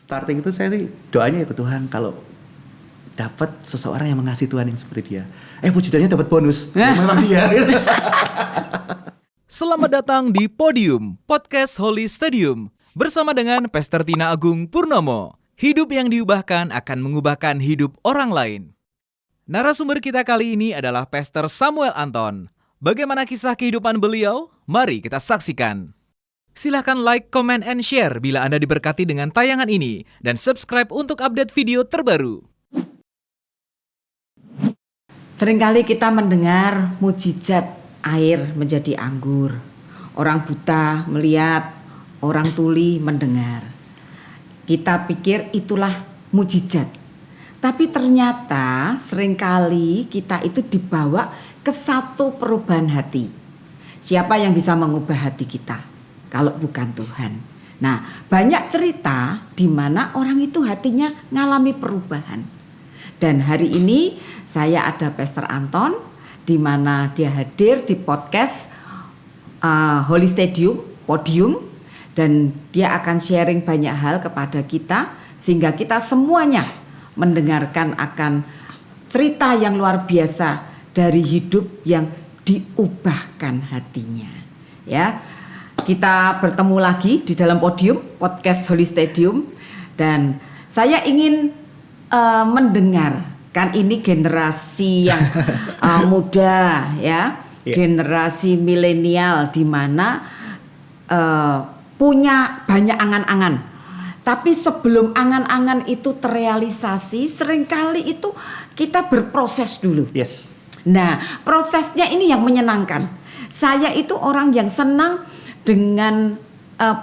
starting itu saya sih doanya itu, Tuhan kalau dapat seseorang yang mengasihi Tuhan yang seperti dia. Puji Tuhannya dapat bonus. Memang dia. Selamat datang di Podium, Podcast Holy Stadium. Bersama dengan Pastor Tina Agung Purnomo. Hidup yang diubahkan akan mengubahkan hidup orang lain. Narasumber kita kali ini adalah Pastor Samuel Anton. Bagaimana kisah kehidupan beliau? Mari kita saksikan. Silahkan like, comment, and share bila Anda diberkati dengan tayangan ini. Dan subscribe untuk update video terbaru. Seringkali kita mendengar mujizat air menjadi anggur. Orang buta melihat, orang tuli mendengar. Kita pikir itulah mujizat. Tapi ternyata seringkali kita itu dibawa ke satu perubahan hati. Siapa yang bisa mengubah hati kita kalau bukan Tuhan? Nah, banyak cerita di mana orang itu hatinya ngalami perubahan. Dan hari ini saya ada Pastor Anton, di mana dia hadir di podcast Holy Stadium, Podium, dan dia akan sharing banyak hal kepada kita sehingga kita semuanya mendengarkan akan cerita yang luar biasa dari hidup yang diubahkan hatinya. Ya, kita bertemu lagi di dalam Podium podcast Holy Stadium, dan saya ingin mendengar, kan ini generasi yang muda ya, generasi milenial di mana punya banyak angan-angan. Tapi sebelum angan-angan itu terrealisasi, seringkali itu kita berproses dulu. Yes. Nah, prosesnya ini yang menyenangkan. Saya itu orang yang senang dengan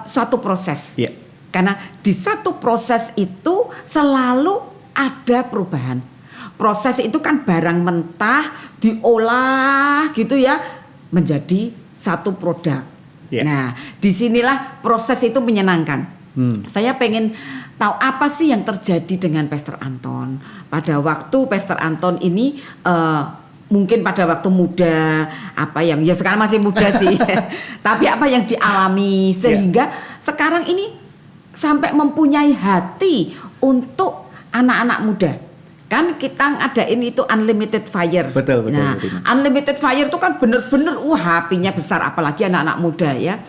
suatu proses. Yeah. Karena di satu proses itu selalu ada perubahan. Proses itu kan barang mentah diolah gitu ya menjadi satu produk. Yeah. Nah, disinilah proses itu menyenangkan. Saya pengen tahu apa sih yang terjadi dengan Pastor Anton pada waktu Pastor Anton ini mungkin pada waktu muda, apa yang ya sekarang masih muda sih, tapi apa yang dialami sehingga sekarang ini sampai mempunyai hati untuk anak-anak muda. Kan kita ngadain itu unlimited fire. Betul. Nah, unlimited fire itu kan bener-bener apinya besar, apalagi anak-anak muda ya.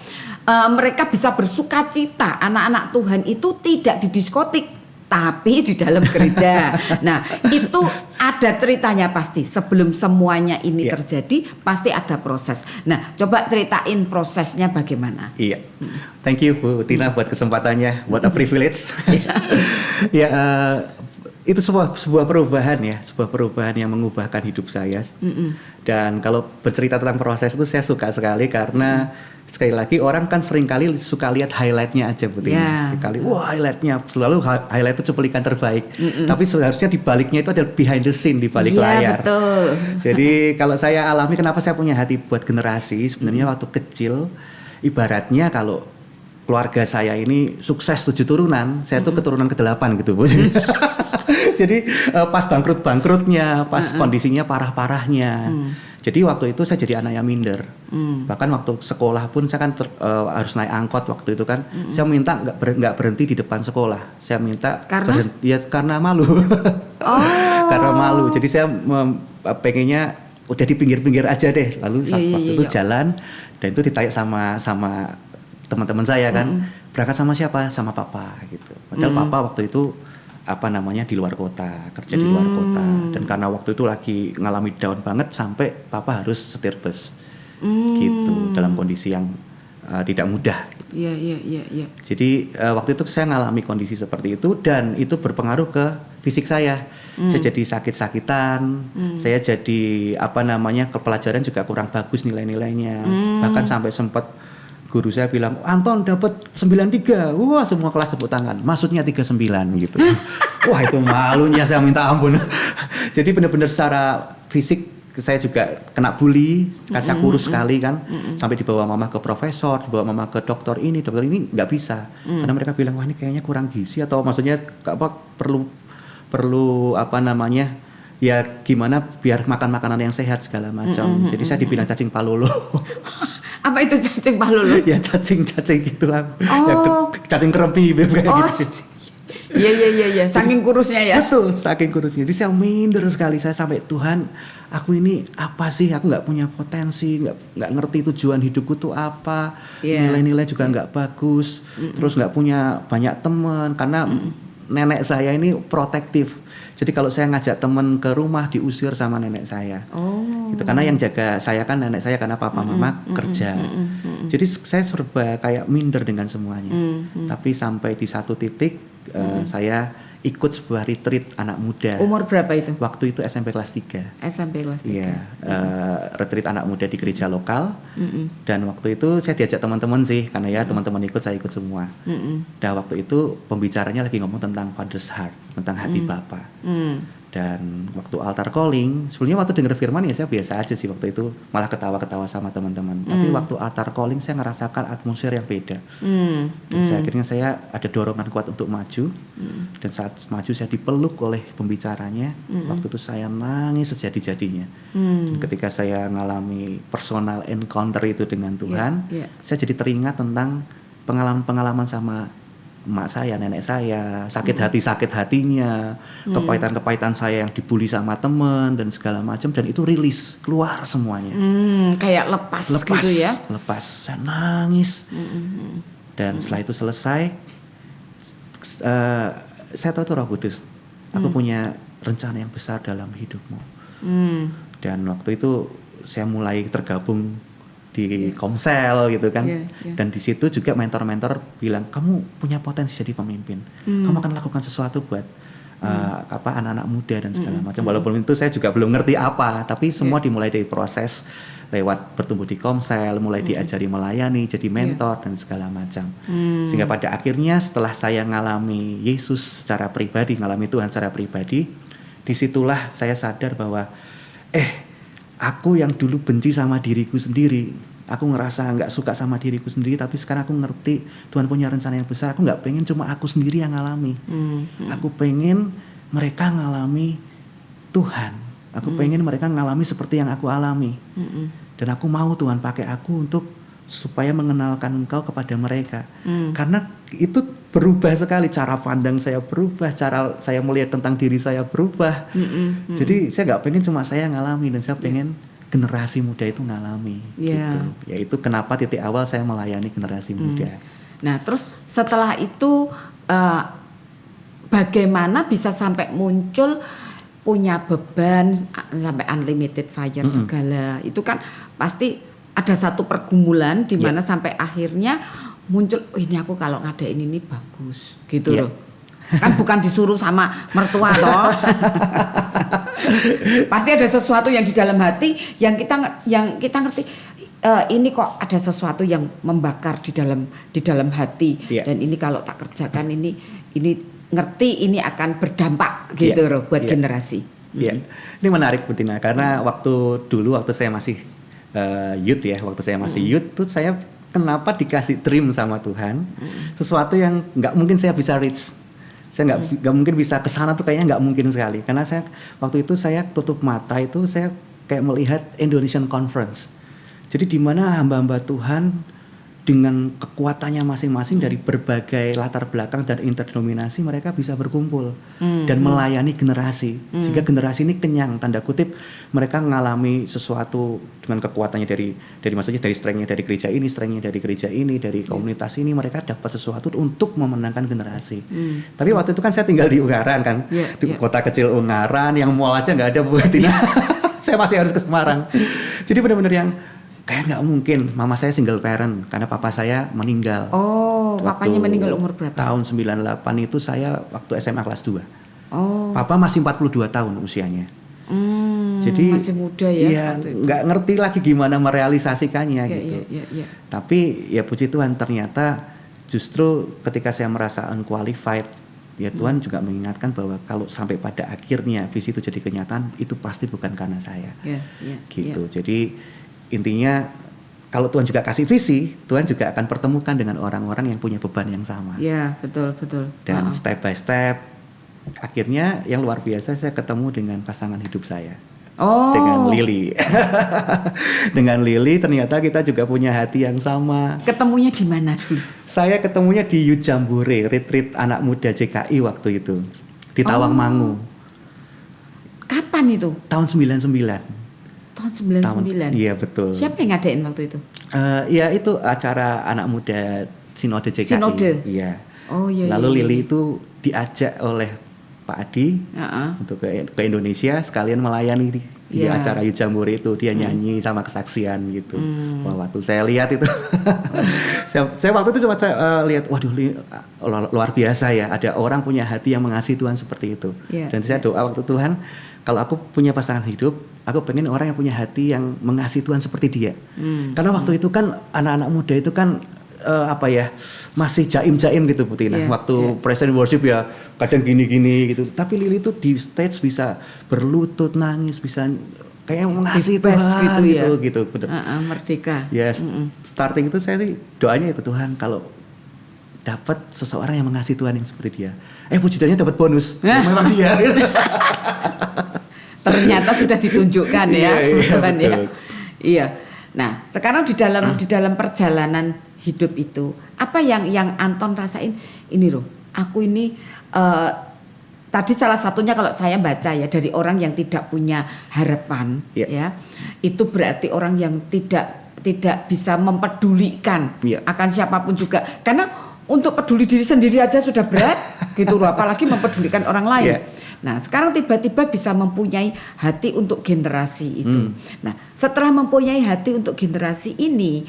Mereka bisa bersukacita. Anak-anak Tuhan itu tidak di diskotik, tapi di dalam gereja. Nah, itu ada ceritanya pasti. Sebelum semuanya ini terjadi, pasti ada proses. Nah, coba ceritain prosesnya bagaimana. Iya. Thank you Bu Tina buat kesempatannya. What a privilege. Ya, itu sebuah perubahan ya, sebuah perubahan yang mengubahkan hidup saya. Dan kalau bercerita tentang proses itu saya suka sekali karena sekali lagi orang kan seringkali suka lihat highlightnya aja Bu Tina. Sekali wah highlightnya, selalu highlight itu cuplikan terbaik. Tapi seharusnya di baliknya itu ada behind the scene, di balik layar. Betul. Jadi kalau saya alami kenapa saya punya hati buat generasi, sebenarnya waktu kecil ibaratnya kalau keluarga saya ini sukses 7 turunan, saya tuh keturunan ke-8 gitu Bu. Jadi pas bangkrut-bangkrutnya, pas kondisinya parah-parahnya. Jadi waktu itu saya jadi anak yang minder. Bahkan waktu sekolah pun saya kan harus naik angkot waktu itu kan. Saya minta nggak berhenti di depan sekolah. Saya minta berhenti ya karena malu. Karena malu. Jadi saya pengennya udah di pinggir-pinggir aja deh. Lalu waktu itu jalan dan itu ditanya sama teman-teman saya kan. Berangkat sama siapa? Sama papa gitu. Padahal papa waktu itu di luar kota, kerja di luar kota, dan karena waktu itu lagi ngalami down banget sampai papa harus setir bus gitu dalam kondisi yang tidak mudah. Iya. Jadi waktu itu saya ngalami kondisi seperti itu dan itu berpengaruh ke fisik saya. Saya jadi sakit-sakitan, saya jadi ke pelajaran juga kurang bagus nilai-nilainya, bahkan sampai sempat guru saya bilang, Anton dapat 93. Wah, semua kelas tepuk tangan. Maksudnya 39 gitu. Wah, itu malunya saya minta ampun. Jadi benar-benar secara fisik saya juga kena bully, saya kurus sekali kan. Sampai dibawa mama ke profesor, dibawa mama ke dokter ini nggak bisa. Karena mereka bilang, wah ini kayaknya kurang gizi atau maksudnya perlu ya gimana biar makan makanan yang sehat segala macam. Jadi saya dibilang cacing palolo. Apa itu cacing palolo? Ya cacing gitulah. Ya, cacing kerepi kayak gitu. Iya. Saking kurusnya ya. Betul, saking kurusnya. Jadi saya minder sekali, saya sampai Tuhan, aku ini apa sih? Aku nggak punya potensi, nggak ngerti tujuan hidupku tuh apa. Nilai-nilai juga nggak bagus. Terus nggak punya banyak teman karena nenek saya ini protektif. Jadi kalau saya ngajak teman ke rumah diusir sama nenek saya. Gitu. Karena yang jaga saya kan nenek saya karena papa mama kerja. Jadi saya serba kayak minder dengan semuanya. Tapi sampai di satu titik saya ikut sebuah retreat anak muda. Umur berapa itu? Waktu itu SMP kelas 3. SMP kelas 3. Iya, retreat anak muda di gereja lokal. Dan waktu itu saya diajak teman-teman sih, karena ya teman-teman ikut, saya ikut semua. Dan waktu itu pembicaranya lagi ngomong tentang Father's Heart, tentang hati Bapa. Dan waktu altar calling, sebenarnya waktu dengar firman ya saya biasa aja sih waktu itu, malah ketawa-ketawa sama teman-teman. Tapi waktu altar calling saya ngerasakan atmosfer yang beda. Dan akhirnya saya ada dorongan kuat untuk maju. Dan saat maju saya dipeluk oleh pembicaranya. Waktu itu saya nangis sejadi-jadinya. Dan ketika saya ngalami personal encounter itu dengan Tuhan, saya jadi teringat tentang pengalaman-pengalaman sama emak saya, nenek saya, sakit hatinya, kepahitan saya yang dibully sama teman dan segala macam, dan itu rilis keluar semuanya. Kayak lepas gitu ya. Lepas, saya nangis. Dan setelah itu selesai, saya tahu itu Roh Kudus, aku punya rencana yang besar dalam hidupmu. Dan waktu itu saya mulai tergabung di Komsel gitu kan. Dan di situ juga mentor-mentor bilang, kamu punya potensi jadi pemimpin. Kamu akan lakukan sesuatu buat anak-anak muda dan segala macam. Walaupun itu saya juga belum ngerti apa, tapi semua dimulai dari proses lewat bertumbuh di Komsel, mulai diajari melayani, jadi mentor dan segala macam. Sehingga pada akhirnya setelah saya ngalami Yesus secara pribadi, ngalami Tuhan secara pribadi, disitulah saya sadar bahwa aku yang dulu benci sama diriku sendiri, aku ngerasa nggak suka sama diriku sendiri, tapi sekarang aku ngerti Tuhan punya rencana yang besar. Aku nggak pengen cuma aku sendiri yang ngalami. Aku pengen mereka ngalami Tuhan. Aku pengen mereka ngalami seperti yang aku alami. Dan aku mau Tuhan pakai aku untuk supaya mengenalkan Engkau kepada mereka. Karena itu berubah sekali, cara pandang saya berubah, cara saya melihat tentang diri saya berubah. Jadi saya nggak pengen cuma saya ngalami, dan saya pengen generasi muda itu ngalami. Gitu. Yaitu kenapa titik awal saya melayani generasi muda. Nah terus setelah itu bagaimana bisa sampai muncul punya beban sampai unlimited fire segala itu kan pasti ada satu pergumulan di mana sampai akhirnya muncul, ini aku kalau ngadain ini bagus gitu loh. Kan bukan disuruh sama mertua toh. Pasti ada sesuatu yang di dalam hati yang kita ngerti, ini kok ada sesuatu yang membakar di dalam hati. Dan ini kalau tak kerjakan ini ngerti ini akan berdampak gitu loh buat generasi. Ini menarik Bu Tina, karena waktu saya masih waktu saya masih youth tuh saya kenapa dikasih dream sama Tuhan, sesuatu yang nggak mungkin saya bisa reach, saya nggak mungkin bisa kesana tuh, kayaknya nggak mungkin sekali, karena saya waktu itu saya tutup mata itu saya kayak melihat Indonesian Conference, jadi di mana hamba-hamba Tuhan dengan kekuatannya masing-masing dari berbagai latar belakang dan interdenominasi, mereka bisa berkumpul dan melayani generasi, sehingga generasi ini kenyang, tanda kutip, mereka mengalami sesuatu dengan kekuatannya dari maksudnya dari strength-nya dari gereja ini, strength-nya dari gereja ini, dari komunitas ini, mereka dapat sesuatu untuk memenangkan generasi. Tapi waktu itu kan saya tinggal di Ungaran kan, di kota kecil Ungaran yang mall aja nggak ada Bu Tina. Saya masih harus ke Semarang. Jadi benar-benar yang kayak nggak mungkin. Mama saya single parent karena papa saya meninggal. Papanya meninggal umur berapa? Tahun 98 itu saya waktu SMA kelas 2. Papa masih 42 tahun usianya. Jadi masih muda ya. Iya, nggak ngerti lagi gimana merealisasikannya gitu. Tapi ya puji Tuhan, ternyata justru ketika saya merasa unqualified, ya Tuhan juga mengingatkan bahwa kalau sampai pada akhirnya visi itu jadi kenyataan, itu pasti bukan karena saya. Gitu. Jadi intinya kalau Tuhan juga kasih visi, Tuhan juga akan pertemukan dengan orang-orang yang punya beban yang sama. Iya, betul. Dan step by step, akhirnya yang luar biasa saya ketemu dengan pasangan hidup saya. Oh. dengan Lili. Dengan Lili ternyata kita juga punya hati yang sama. Ketemunya di mana dulu? Saya ketemunya di Youth Jambore, retreat anak muda JKI waktu itu di Tawangmangu. Kapan itu? Tahun 99. Tahun 99. Iya betul. Siapa yang ngadain waktu itu? Ya itu acara anak muda Sinode JKI. Sinode? Iya. Oh iya. Lalu iya, Lili itu diajak oleh Pak Adi untuk ke Indonesia sekalian melayani di acara Youth Jambore itu. Dia nyanyi sama kesaksian gitu. Wah, waktu saya lihat itu saya waktu itu cuma lihat, waduh luar biasa ya, ada orang punya hati yang mengasihi Tuhan seperti itu. Dan saya doa waktu Tuhan, kalau aku punya pasangan hidup, aku pengen orang yang punya hati yang mengasihi Tuhan seperti dia. Karena waktu itu kan anak-anak muda itu kan masih jaim-jaim gitu Bu Tina. Waktu present worship ya kadang gini-gini gitu. Tapi Lili tuh di stage bisa berlutut, nangis, bisa kayak mengasihi Tuhan gitu. Merdeka. Ya, starting itu saya sih doanya itu, Tuhan kalau dapat seseorang yang mengasihi Tuhan yang seperti dia. Puji Tuhannya dapat bonus. Memang dia. Ternyata sudah ditunjukkan ya, Tuhan ya. Iya. Nah, sekarang di dalam perjalanan hidup itu, apa yang Anton rasain? Ini loh, aku ini tadi salah satunya kalau saya baca ya, dari orang yang tidak punya harapan, ya, itu berarti orang yang tidak bisa mempedulikan akan siapapun juga, karena untuk peduli diri sendiri aja sudah berat, gitu loh, apalagi mempedulikan orang lain. Nah, sekarang tiba-tiba bisa mempunyai hati untuk generasi itu. Nah, setelah mempunyai hati untuk generasi ini,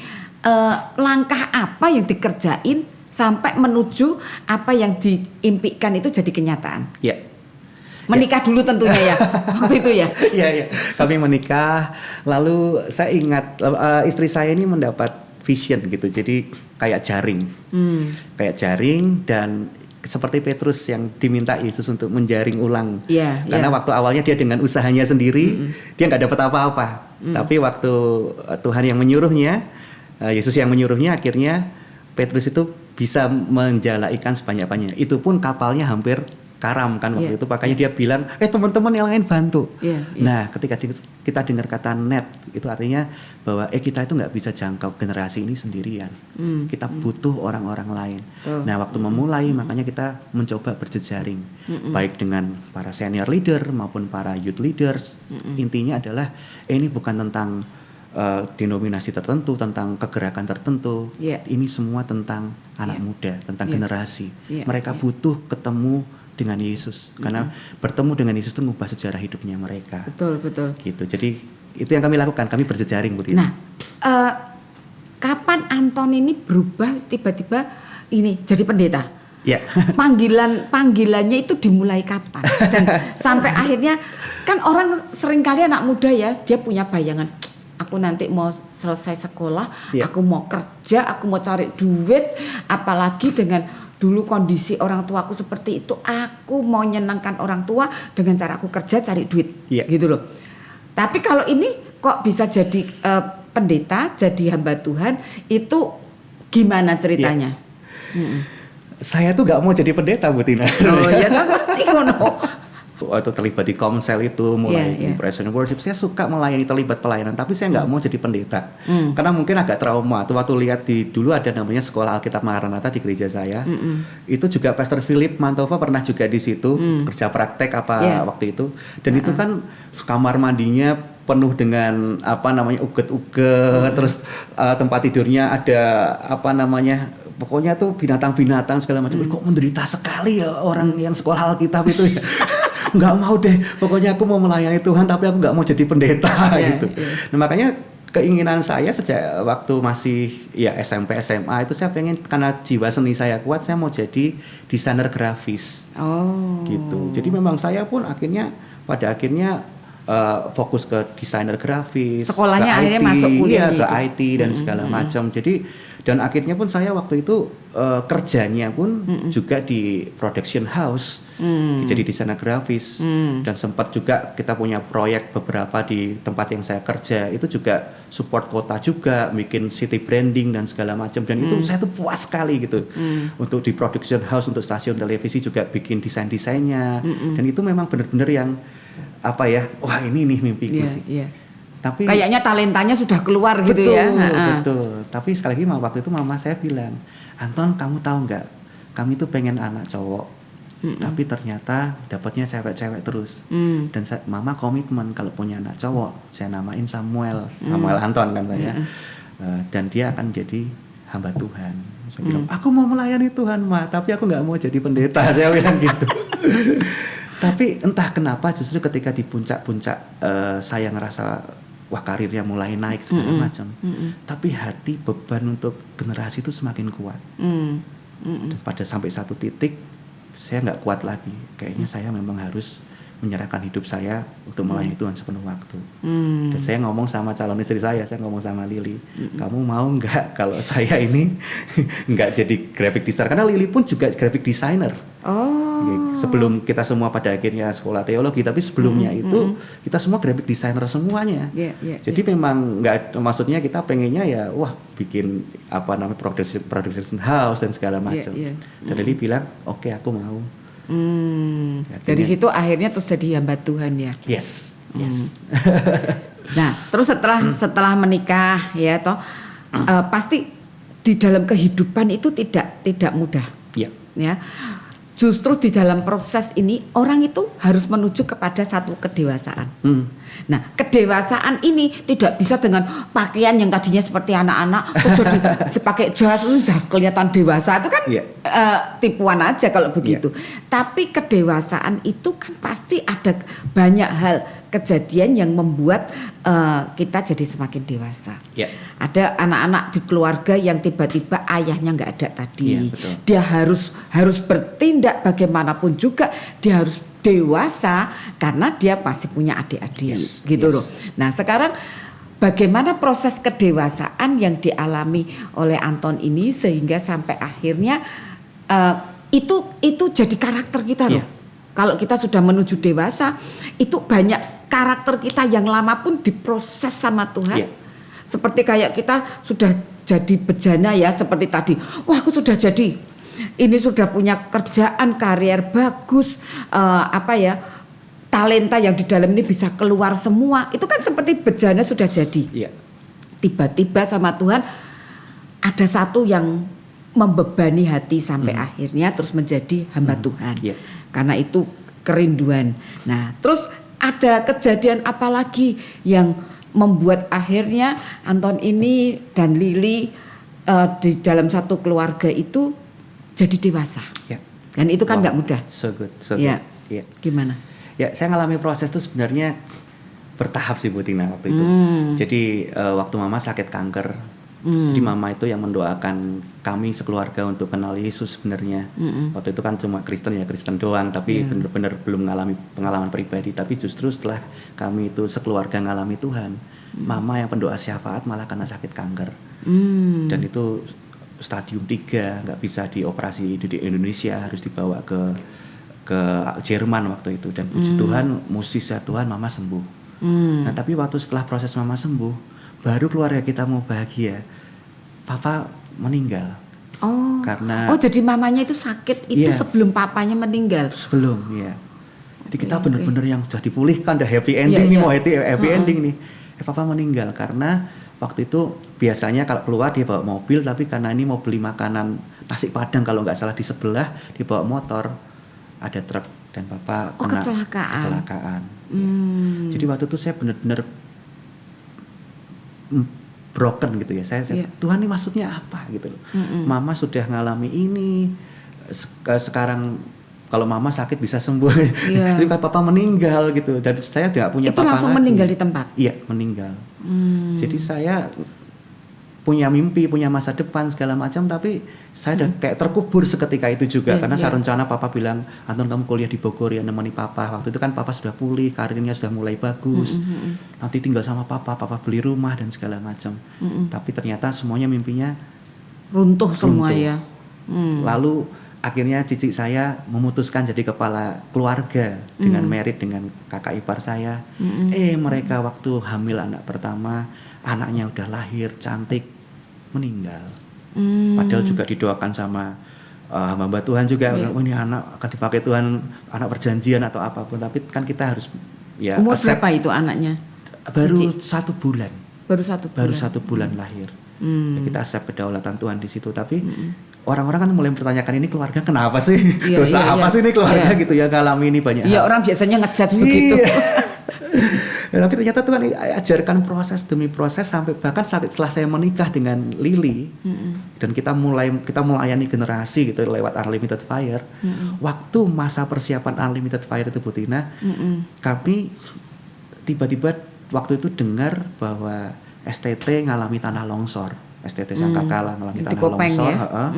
langkah apa yang dikerjain sampai menuju apa yang diimpikan itu jadi kenyataan? Menikah dulu tentunya ya, waktu itu ya. Iya. Kami menikah, lalu saya ingat istri saya ini mendapat vision gitu, jadi kayak jaring dan seperti Petrus yang diminta Yesus untuk menjaring ulang. Karena waktu awalnya dia dengan usahanya sendiri, dia nggak dapat apa-apa. Tapi waktu Tuhan yang menyuruhnya, Yesus yang menyuruhnya, akhirnya Petrus itu bisa menjala ikan sebanyak-banyaknya. Itu pun kapalnya hampir karam kan waktu itu, makanya dia bilang, teman-teman yang lain bantu. Nah, ketika kita dengar kata net, itu artinya bahwa kita itu nggak bisa jangkau generasi ini sendirian. Kita butuh orang-orang lain. Nah, waktu memulai, makanya kita mencoba berjejaring, baik dengan para senior leader maupun para youth leaders. Intinya adalah ini bukan tentang denominasi tertentu, tentang kegerakan tertentu. Ini semua tentang anak muda, tentang generasi. Mereka butuh ketemu dengan Yesus, karena bertemu dengan Yesus itu mengubah sejarah hidupnya mereka. Betul. Gitu. Jadi itu yang kami lakukan, kami berjejaring Bu Tina. Nah, kapan Anton ini berubah tiba-tiba ini jadi pendeta? Panggilannya itu dimulai kapan? Dan sampai akhirnya kan orang seringkali anak muda ya, dia punya bayangan, aku nanti mau selesai sekolah, aku mau kerja, aku mau cari duit, apalagi dengan dulu kondisi orang tuaku seperti itu, aku mau menyenangkan orang tua dengan cara aku kerja cari duit, gitu loh. Tapi kalau ini kok bisa jadi pendeta, jadi hamba Tuhan, itu gimana ceritanya? Saya tuh gak mau jadi pendeta Bu Tina. Ya kan pasti ngono. Waktu terlibat di Komsel itu, mulai di Present Worship, saya suka melayani, terlibat pelayanan, tapi saya nggak mau jadi pendeta, karena mungkin agak trauma. Waktu lihat dulu ada namanya Sekolah Alkitab Maranatha di gereja saya, itu juga Pastor Philip Mantova pernah juga di situ kerja praktek waktu itu, dan itu kan kamar mandinya penuh dengan uget-uget, terus tempat tidurnya ada pokoknya tuh binatang-binatang segala macam. Kok menderita sekali ya orang yang sekolah Alkitab itu ya. Nggak mau deh, pokoknya aku mau melayani Tuhan, tapi aku nggak mau jadi pendeta gitu. Nah, makanya keinginan saya sejak waktu masih SMP SMA itu, saya pengen, karena jiwa seni saya kuat, saya mau jadi desainer grafis. Gitu. Jadi memang saya pun pada akhirnya fokus ke desainer grafis. Sekolahnya ke akhirnya IT, masuk kuliah ke IT dan segala macam. Jadi dan akhirnya pun saya waktu itu kerjanya pun juga di production house, jadi desainer grafis, dan sempat juga kita punya proyek beberapa di tempat yang saya kerja, itu juga support kota juga, bikin city branding dan segala macam, dan itu saya tuh puas sekali gitu. Untuk di production house, untuk stasiun televisi juga bikin desainnya, dan itu memang benar-benar yang apa ya, wah ini nih mimpiku Iya, sih. iya. Tapi Kayaknya talentanya sudah keluar gitu betul, ya. betul. Tapi sekali lagi waktu itu mama saya bilang, Anton kamu tahu nggak, kami tuh pengen anak cowok, tapi ternyata dapatnya cewek-cewek terus. Dan mama komitmen kalau punya anak cowok, saya namain Samuel Anton kan saya. Dan dia akan jadi hamba Tuhan. Saya bilang, aku mau melayani Tuhan Ma, tapi aku nggak mau jadi pendeta. Saya bilang gitu. Tapi entah kenapa justru ketika di puncak-puncak saya ngerasa wah karirnya mulai naik segala macam. Tapi hati beban untuk generasi itu semakin kuat. Dan pada sampai satu titik saya nggak kuat lagi. Kayaknya saya memang harus menyerahkan hidup saya untuk melayani Tuhan sepenuh waktu. Dan saya ngomong sama calon istri saya ngomong sama Lili, kamu mau nggak kalau saya ini nggak jadi graphic designer? Karena Lili pun juga graphic designer. Sebelum kita semua pada akhirnya sekolah teologi, tapi sebelumnya itu kita semua graphic designer semuanya. Jadi memang nggak, maksudnya kita pengennya ya, wah bikin apa namanya production house dan segala macam. Dan Lili bilang, oke, aku mau. Dari situ akhirnya terus jadi hamba Tuhan ya. Yes. Nah, terus setelah menikah ya toh pasti di dalam kehidupan itu tidak mudah. Ya. Justru di dalam proses ini orang itu harus menuju kepada satu kedewasaan. Nah, kedewasaan ini tidak bisa dengan pakaian yang tadinya seperti anak-anak terus jadi pakai jas sudah kelihatan dewasa. Itu kan tipuan aja kalau begitu. Tapi kedewasaan itu kan pasti ada banyak hal kejadian yang membuat kita jadi semakin dewasa. Ada anak-anak di keluarga yang tiba-tiba ayahnya nggak ada tadi. Dia harus bertindak bagaimanapun juga, dia harus dewasa karena dia masih punya adik-adik loh. Nah, sekarang bagaimana proses kedewasaan yang dialami oleh Anton ini sehingga sampai akhirnya itu jadi karakter kita loh. Kalau kita sudah menuju dewasa, itu banyak karakter kita yang lama pun diproses sama Tuhan. Seperti kayak kita sudah jadi bejana ya, seperti tadi. Wah, aku sudah jadi. Ini sudah punya kerjaan, karier bagus, talenta yang di dalam ini bisa keluar semua. Itu kan seperti bejana sudah jadi. Tiba-tiba sama Tuhan ada satu yang membebani hati sampai akhirnya terus menjadi hamba Tuhan. Karena itu kerinduan. Nah, terus ada kejadian apa lagi yang membuat akhirnya Anton ini dan Lili di dalam satu keluarga itu jadi dewasa. Dan itu kan nggak mudah. So good. Gimana? Ya, saya ngalami proses itu sebenarnya bertahap sih Bu Tina waktu itu. Jadi waktu mama sakit kanker. Jadi mama itu yang mendoakan kami sekeluarga untuk kenal Yesus sebenarnya. Waktu itu kan cuma Kristen doang, tapi benar-benar belum mengalami pengalaman pribadi. Tapi justru setelah kami itu sekeluarga ngalami Tuhan, mama yang pendoa syafaat malah kena sakit kanker. Dan itu stadium 3, nggak bisa dioperasi di Indonesia, harus dibawa ke Jerman waktu itu. Dan puji Tuhan, mukjizat Tuhan, mama sembuh. Nah, tapi waktu setelah proses mama sembuh, baru keluarga kita mau bahagia, papa meninggal. Karena jadi mamanya itu sakit itu sebelum papanya meninggal. Sebelum, Jadi kita benar-benar yang sudah dipulihkan, udah happy ending nih, mau happy ending nih. Papa meninggal karena waktu itu biasanya kalau keluar dia bawa mobil, tapi karena ini mau beli makanan nasi padang kalau nggak salah di sebelah, dia bawa motor, ada truk dan papa kena kecelakaan. Jadi waktu itu saya benar-benar broken gitu ya. Saya Tuhan ini maksudnya apa gitu loh. Mama sudah ngalami ini, sekarang kalau mama sakit bisa sembuh. Jadi papa meninggal gitu, dan saya tidak punya itu papa langsung lagi. Meninggal di tempat? Iya, meninggal. Jadi saya punya mimpi, punya masa depan segala macam, tapi saya udah kayak terkubur seketika itu juga. Karena saya rencana papa bilang, Anton kamu kuliah di Bogor ya, nemani papa. Waktu itu kan papa sudah pulih, karirnya sudah mulai bagus. Nanti tinggal sama papa beli rumah dan segala macam. Tapi ternyata semuanya mimpinya runtuh semua ya. Lalu akhirnya cici saya memutuskan jadi kepala keluarga dengan merit dengan kakak ipar saya. Mereka waktu hamil anak pertama, anaknya udah lahir cantik, meninggal. Padahal juga didoakan sama hamba Tuhan juga, ini anak akan dipakai Tuhan, anak perjanjian atau apapun. Tapi kan kita harus ya Umur accept. berapa itu anaknya? Baru Cici? 1 bulan. Baru 1 bulan. Baru 1 bulan lahir. Ya, kita accept kedaulatan Tuhan di situ. Tapi orang-orang kan mulai mempertanyakan ini keluarga kenapa sih? Iya, Dosa iya, apa iya. sih ini keluarga Iya. gitu ya ngalami ini banyak Iya, hal. orang biasanya ngejudge begitu. Iya. Ya, tapi ternyata Tuhan ajarkan proses demi proses sampai bahkan setelah saya menikah dengan Lily dan kita melayani generasi gitu lewat Unlimited Fire. Waktu masa persiapan Unlimited Fire itu Bu Tina, kami tiba-tiba waktu itu dengar bahwa STT ngalami tanah longsor. STT Sangkakala ngalami Di tanah Kopeng longsor, ya? heeh.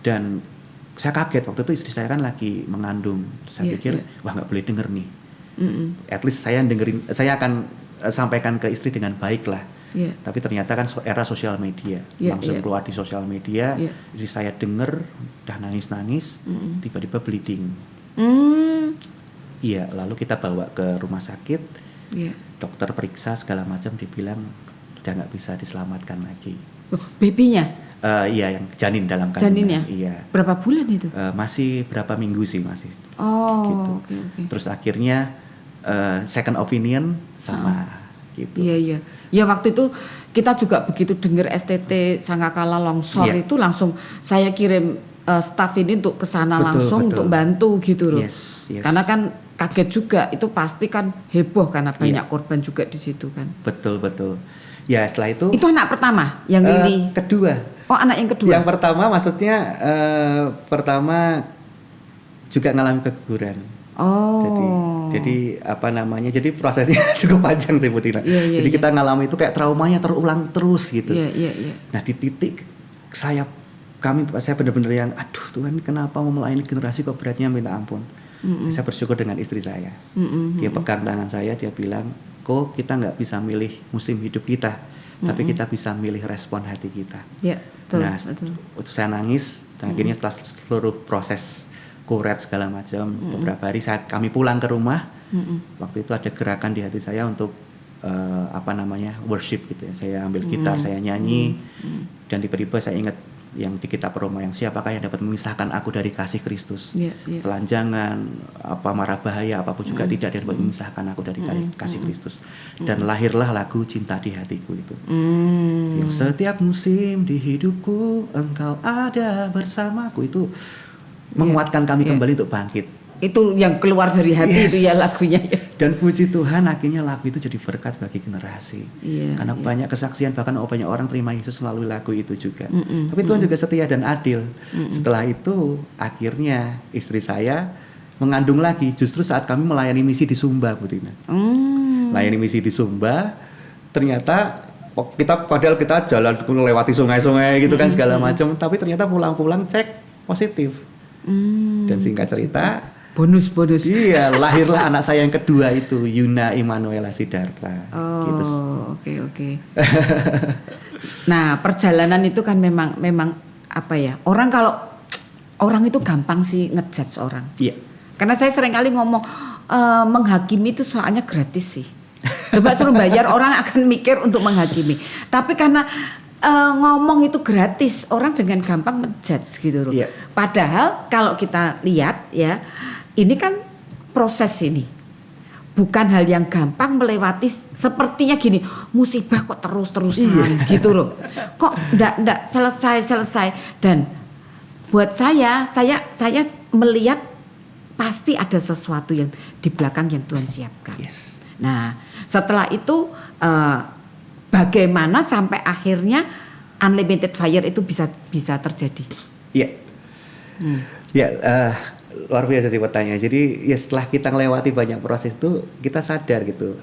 Dan saya kaget waktu itu istri saya kan lagi mengandung. Saya Iya, pikir iya. wah nggak boleh denger nih. At least saya akan sampaikan ke istri dengan baik lah. Iya. Tapi ternyata kan era sosial media, Iya, langsung iya. keluar di sosial media. Iya. Jadi saya denger, udah nangis-nangis, tiba-tiba bleeding. Hmm. Iya, lalu kita bawa ke rumah sakit, Iya. dokter periksa segala macam, dibilang udah nggak bisa diselamatkan lagi. Oh, babynya? Iya, yang janin dalam kandungan. Janinnya? Iya. Berapa bulan itu? Masih berapa minggu sih masih. Oh, oke. Terus akhirnya second opinion sama gitu. Iya, iya. Ya waktu itu kita juga begitu dengar STT Sangkakala longsor Iya. itu langsung saya kirim staff ini untuk ke sana Betul, langsung betul. untuk bantu gitu loh. Yes, yes. Karena kan kaget juga, itu pasti kan heboh karena banyak Iya. korban juga di situ kan. Betul. Ya setelah itu. Itu anak pertama yang Lily. Kedua. Oh, anak yang kedua. Yang pertama maksudnya pertama juga ngalami keguguran. Oh. Jadi apa namanya? Jadi prosesnya cukup panjang sih Bu Tina. Iya, Jadi iya. kita ngalami itu kayak traumanya terulang terus gitu. Iya. Nah di titik saya benar-benar yang aduh Tuhan kenapa mau melayani generasi kok beratnya minta ampun. Saya bersyukur dengan istri saya. Dia pegang tangan saya, dia bilang, kok kita nggak bisa milih musim hidup kita, tapi kita bisa milih respon hati kita. Iya, betul. Nah, betul. waktu saya nangis, dan akhirnya setelah seluruh proses kuret segala macam, beberapa hari kami pulang ke rumah. Waktu itu ada gerakan di hati saya untuk worship gitu ya. Saya ambil gitar, saya nyanyi, dan tiba-tiba saya ingat yang di kitab Roma yang siapakah yang dapat memisahkan aku dari kasih Kristus. Iya. Telanjangan, mara bahaya, apapun juga tidak ada yang dapat memisahkan aku dari kasih Kristus. Dan lahirlah lagu Cinta di Hatiku itu. Yang setiap musim di hidupku engkau ada bersamaku, itu menguatkan kami kembali untuk bangkit. Itu yang keluar dari hati itu ya lagunya ya. Dan puji Tuhan akhirnya lagu itu jadi berkat bagi generasi. Iya, Karena iya. banyak kesaksian, bahkan banyak orang terima Yesus melalui lagu itu juga. Tapi Tuhan juga setia dan adil. Setelah itu akhirnya istri saya mengandung lagi justru saat kami melayani misi di Sumba, Bu Tina. Melayani misi di Sumba, ternyata padahal kita jalan melewati sungai-sungai gitu kan segala macam, tapi ternyata pulang-pulang cek positif. Dan singkat cerita, Bonus. iya, lahirlah anak saya yang kedua itu, Yuna Immanuela Sidarta. Gitu. Oh, oke. Nah, perjalanan itu kan memang apa ya? Orang itu gampang sih ngejudge orang. Iya. Karena saya sering kali ngomong menghakimi itu soalnya gratis sih. Coba suruh bayar orang akan mikir untuk menghakimi. Tapi karena ngomong itu gratis, orang dengan gampang menjudge gitu loh. Iya. Padahal kalau kita lihat ya, ini kan proses ini. Bukan hal yang gampang melewati sepertinya gini, musibah kok terus-terusan gitu loh. Kok enggak selesai. Dan buat saya melihat pasti ada sesuatu yang di belakang yang Tuhan siapkan. Yes. Nah, setelah itu bagaimana sampai akhirnya Unlimited Fire itu bisa terjadi? Iya. Ya, luar biasa sih pertanyaan. Jadi ya setelah kita melewati banyak proses itu, kita sadar gitu,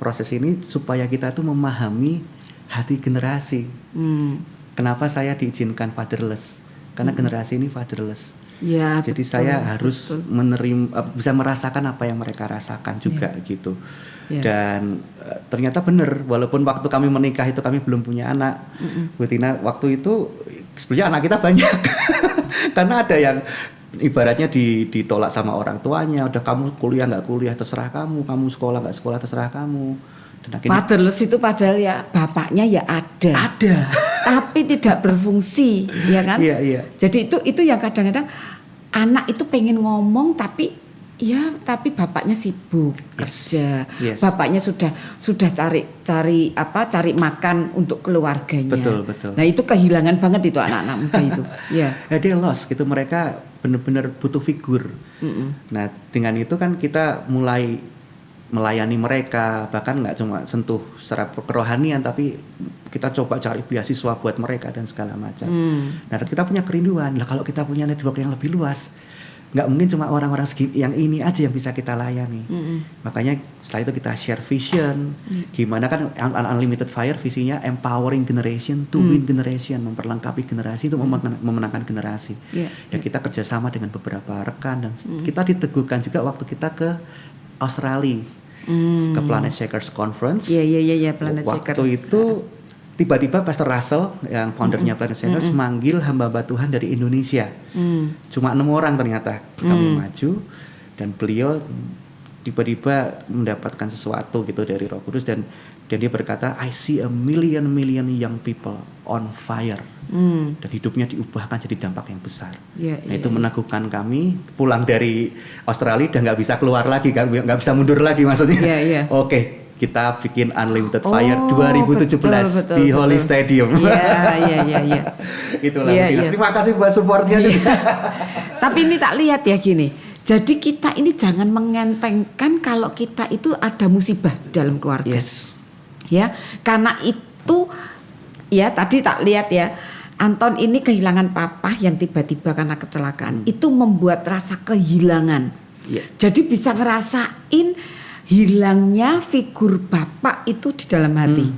proses ini supaya kita tuh memahami hati generasi. Kenapa saya diizinkan fatherless? Karena generasi ini fatherless. Ya, Jadi betul, saya harus betul. bisa merasakan apa yang mereka rasakan juga gitu. Ya. Dan ternyata benar, walaupun waktu kami menikah itu kami belum punya anak, Bu Tina, waktu itu sebenarnya anak kita banyak. Karena ada yang ibaratnya ditolak sama orang tuanya, udah kamu kuliah nggak kuliah terserah kamu sekolah nggak sekolah terserah kamu. Dan akhirnya Fatherless itu padahal ya bapaknya ya ada. Tapi tidak berfungsi, ya kan? Iya. Jadi itu yang kadang-kadang anak itu pengen ngomong tapi Ya, tapi bapaknya sibuk kerja. Yes. Bapaknya sudah cari makan untuk keluarganya. Betul. Nah, itu kehilangan banget itu anak-anak muda itu. Ya. Dia lost gitu, mereka benar-benar butuh figur. Nah, dengan itu kan kita mulai melayani mereka, bahkan nggak cuma sentuh secara kerohanian, tapi kita coba cari beasiswa buat mereka dan segala macam. Nah, kita punya kerinduan. Lah kalau kita punya network yang lebih luas, nggak mungkin cuma orang-orang yang ini aja yang bisa kita layani. Makanya setelah itu kita share vision. Gimana kan Unlimited Fire visinya empowering generation to win generation, memperlengkapi generasi itu memenangkan generasi. Ya kita kerjasama dengan beberapa rekan dan kita diteguhkan juga waktu kita ke Australia ke Planet Shakers Conference. Iya, Planet Shaker. Waktu itu tiba-tiba Pastor Russell yang foundernya Planet Shakers manggil hamba Tuhan dari Indonesia. Cuma 6 orang ternyata kami maju, dan beliau tiba-tiba mendapatkan sesuatu gitu dari Roh Kudus, dan dia berkata, I see a million young people on fire. Dan hidupnya diubahkan jadi dampak yang besar. Itu meneguhkan kami. Pulang dari Australia dan nggak bisa keluar lagi, nggak bisa mundur lagi maksudnya. Oke, kita bikin Unlimited Fire 2017 betul, di Holy Stadium. Iya. Itulah. Terima kasih buat supportnya juga. Tapi ini tak lihat ya gini. Jadi kita ini jangan mengentengkan kalau kita itu ada musibah dalam keluarga. Yes. Ya, karena itu ya tadi tak lihat ya. Anton ini kehilangan papa yang tiba-tiba karena kecelakaan. Itu membuat rasa kehilangan. Jadi bisa ngerasain hilangnya figur bapak itu di dalam hati.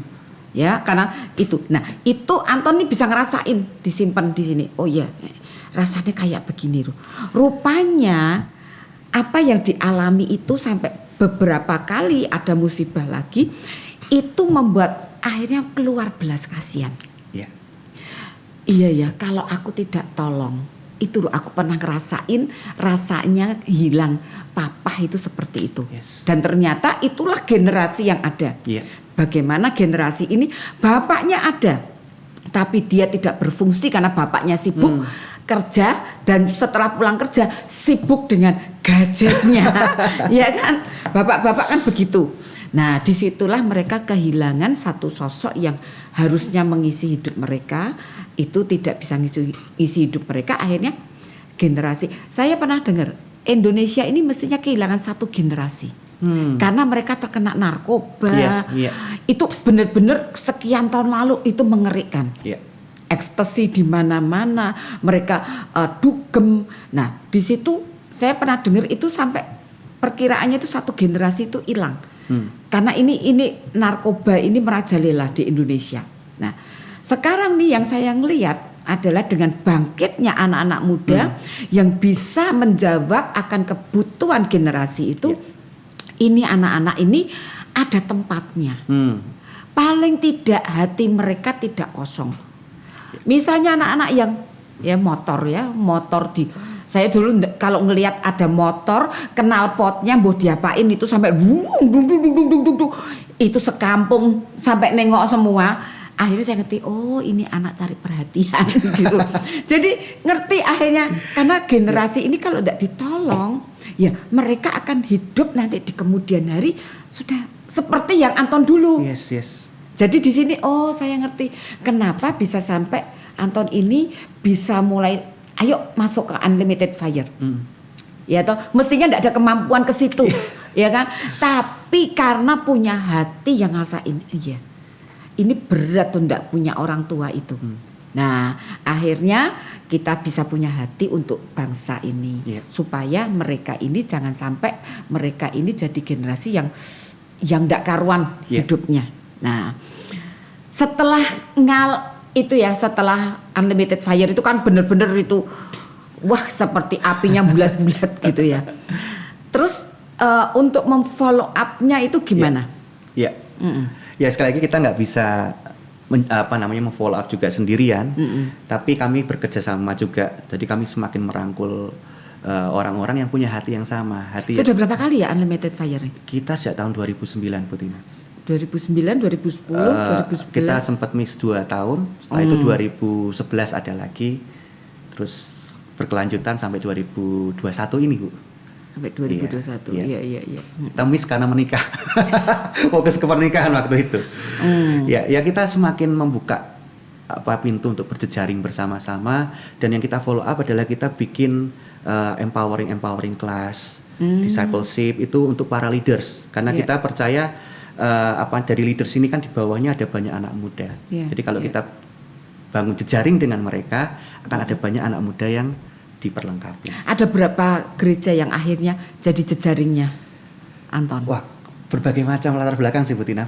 Ya, karena itu. Nah, itu Anton ini bisa ngerasain, disimpan di sini. Oh iya, rasanya kayak begini loh. Rupanya apa yang dialami itu sampai beberapa kali ada musibah lagi, itu membuat akhirnya keluar belas kasihan. Iya ya, kalau aku tidak tolong, itu aku pernah ngerasain rasanya hilang papa itu seperti itu. Dan ternyata itulah generasi yang ada. Bagaimana generasi ini bapaknya ada, tapi dia tidak berfungsi karena bapaknya sibuk kerja, dan setelah pulang kerja sibuk dengan gadgetnya. Ya kan, bapak-bapak kan begitu. Nah, disitulah mereka kehilangan satu sosok yang harusnya mengisi hidup mereka, itu tidak bisa ngisi hidup mereka. Akhirnya generasi, saya pernah dengar Indonesia ini mestinya kehilangan satu generasi. Karena mereka terkena narkoba. Itu benar-benar sekian tahun lalu itu mengerikan. Ekstasi di mana-mana, mereka dugem. Nah, di situ saya pernah dengar itu sampai perkiraannya itu satu generasi itu hilang. Karena ini narkoba ini merajalela di Indonesia. Nah, sekarang nih yang saya ngelihat adalah dengan bangkitnya anak-anak muda yang bisa menjawab akan kebutuhan generasi itu. Ini anak-anak ini ada tempatnya. Paling tidak hati mereka tidak kosong. Misalnya anak-anak yang motor di, saya dulu kalau ngelihat ada motor knalpotnya mbok diapain itu sampai itu sekampung sampai nengok semua. Akhirnya saya ngerti, oh ini anak cari perhatian gitu. Jadi ngerti akhirnya, karena generasi ini kalau tidak ditolong, ya mereka akan hidup nanti di kemudian hari sudah seperti yang Anton dulu. Jadi di sini saya ngerti kenapa bisa sampai Anton ini bisa mulai ayo masuk ke Unlimited Fire. Ya toh, mestinya tidak ada kemampuan ke situ. Ya kan? Tapi karena punya hati yang ngerasain, ini berat tuh ndak punya orang tua itu. Nah, akhirnya kita bisa punya hati untuk bangsa ini, supaya mereka ini jangan sampai mereka ini jadi generasi yang ndak karuan hidupnya. Nah, setelah setelah Unlimited Fire itu kan benar-benar itu seperti apinya bulat-bulat gitu ya. Terus untuk memfollow up-nya itu gimana? Ya sekali lagi kita nggak bisa memfollow up juga sendirian, tapi kami bekerja sama juga. Jadi kami semakin merangkul orang-orang yang punya hati yang sama. Sudah berapa kali ya Unlimited Fire? Kita sejak tahun 2009, Bu Tina. 2009, 2010, 2011. Kita sempat miss 2 tahun. Setelah itu 2011 ada lagi. Terus berkelanjutan sampai 2021 ini, Bu. Sampai 2021. Iya. Iya. Kita miss karena menikah. Fokus ke pernikahan waktu itu. Ya kita semakin membuka pintu untuk berjejaring bersama-sama, dan yang kita follow up adalah kita bikin empowering class, discipleship itu untuk para leaders, karena kita percaya dari leaders ini kan di bawahnya ada banyak anak muda. Jadi kalau kita bangun jejaring dengan mereka, akan ada banyak anak muda yang diperlengkapi. Ada berapa gereja yang akhirnya jadi jejaringnya, Anton? Wah, berbagai macam latar belakang sih Bu Tina.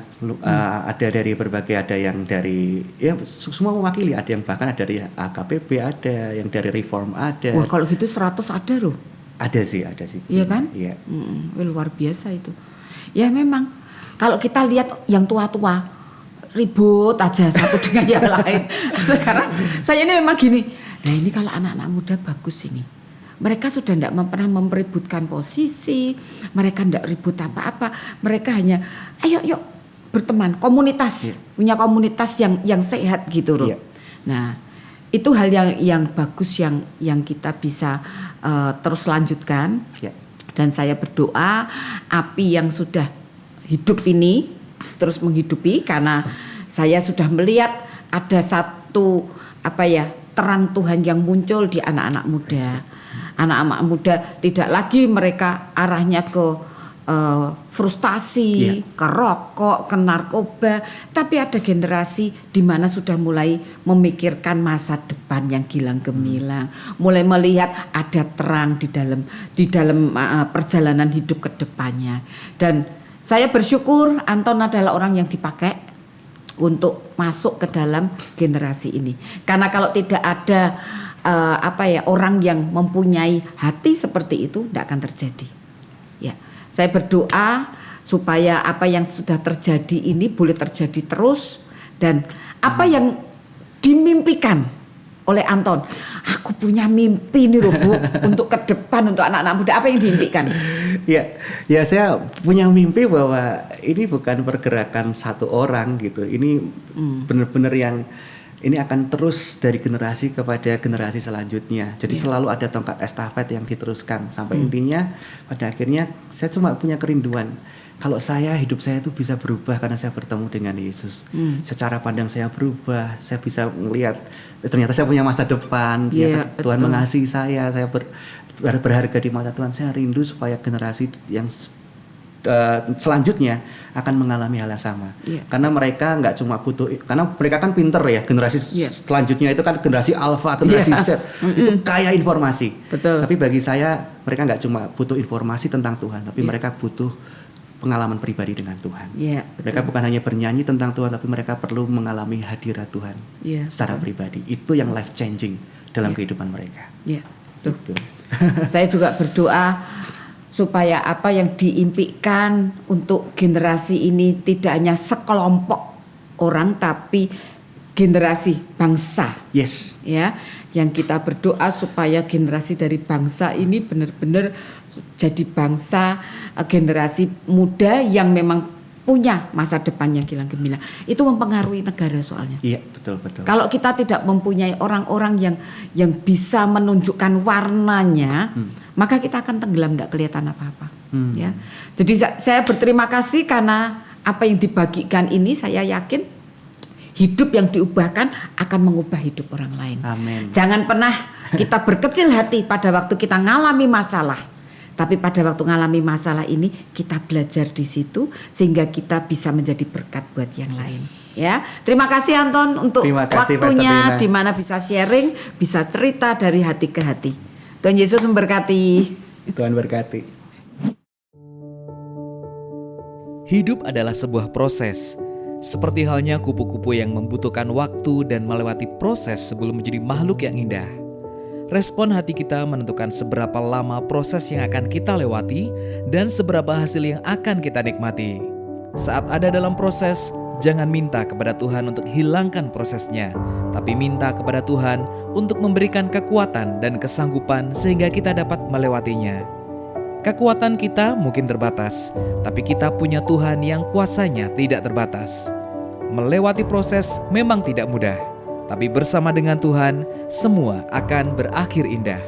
Ada dari berbagai, ada yang dari semua mewakili, ada yang bahkan ada dari AKPB, ada yang dari Reform, ada. Wah, kalau gitu 100 ada loh. Ada sih. Iya kan? Iya. Luar biasa itu. Ya memang kalau kita lihat yang tua-tua ribut aja satu dengan yang lain. Sekarang saya ini memang gini. Nah ini kalau anak-anak muda bagus ini. Mereka sudah tidak pernah mempeributkan posisi, mereka tidak ribut apa-apa. Mereka hanya ayo berteman, komunitas, punya komunitas yang sehat gitu loh. Nah itu hal yang bagus yang kita bisa terus lanjutkan. Dan saya berdoa api yang sudah hidup ini terus menghidupi, karena saya sudah melihat ada satu terang Tuhan yang muncul di anak-anak muda. Anak-anak muda tidak lagi mereka arahnya ke frustasi, ke rokok, ke narkoba, tapi ada generasi di mana sudah mulai memikirkan masa depan yang gilang gemilang, mulai melihat ada terang di dalam perjalanan hidup ke depannya. Dan saya bersyukur Anton adalah orang yang dipakai untuk masuk ke dalam generasi ini. Karena kalau tidak ada orang yang mempunyai hati seperti itu, tidak akan terjadi. Ya, saya berdoa supaya apa yang sudah terjadi ini boleh terjadi terus, dan apa yang dimimpikan oleh Anton, aku punya mimpi nih loh Bu, untuk ke depan, untuk anak-anak muda, apa yang diimpikan? Ya saya punya mimpi bahwa ini bukan pergerakan satu orang gitu. Ini benar-benar yang ini akan terus dari generasi kepada generasi selanjutnya. Jadi selalu ada tongkat estafet yang diteruskan sampai intinya pada akhirnya saya cuma punya kerinduan. Kalau hidup saya itu bisa berubah karena saya bertemu dengan Yesus. Secara pandang saya berubah, saya bisa melihat ternyata saya punya masa depan, ternyata Tuhan mengasihi saya berharga di mata Tuhan. Saya rindu supaya generasi yang selanjutnya akan mengalami hal yang sama. Karena mereka nggak cuma butuh, karena mereka kan pinter ya, generasi selanjutnya itu kan generasi alfa, generasi Z, itu kaya informasi. Betul. Tapi bagi saya mereka nggak cuma butuh informasi tentang Tuhan, tapi mereka butuh pengalaman pribadi dengan Tuhan. Mereka bukan hanya bernyanyi tentang Tuhan, tapi mereka perlu mengalami hadirat Tuhan secara pribadi. Itu yang life changing dalam kehidupan mereka. Gitu. Saya juga berdoa supaya apa yang diimpikan untuk generasi ini tidak hanya sekelompok orang, tapi generasi bangsa. Ya, yang kita berdoa supaya generasi dari bangsa ini benar-benar jadi bangsa, generasi muda yang memang punya masa depan yang gilang gemilang. Itu mempengaruhi negara soalnya. Iya, betul. Kalau kita tidak mempunyai orang-orang yang bisa menunjukkan warnanya, maka kita akan tenggelam, tidak kelihatan apa-apa. Ya. Jadi saya berterima kasih karena apa yang dibagikan ini, saya yakin hidup yang diubahkan akan mengubah hidup orang lain. Amin. Jangan pernah kita berkecil hati pada waktu kita ngalami masalah. Tapi pada waktu ngalami masalah ini kita belajar di situ sehingga kita bisa menjadi berkat buat yang lain. Ya, terima kasih Anton untuk waktunya di mana bisa sharing, bisa cerita dari hati ke hati. Tuhan Yesus memberkati. Tuhan berkati. Hidup adalah sebuah proses. Seperti halnya kupu-kupu yang membutuhkan waktu dan melewati proses sebelum menjadi makhluk yang indah. Respon hati kita menentukan seberapa lama proses yang akan kita lewati dan seberapa hasil yang akan kita nikmati. Saat ada dalam proses, jangan minta kepada Tuhan untuk hilangkan prosesnya, tapi minta kepada Tuhan untuk memberikan kekuatan dan kesanggupan sehingga kita dapat melewatinya. Kekuatan kita mungkin terbatas, tapi kita punya Tuhan yang kuasanya tidak terbatas. Melewati proses memang tidak mudah, tapi bersama dengan Tuhan, semua akan berakhir indah.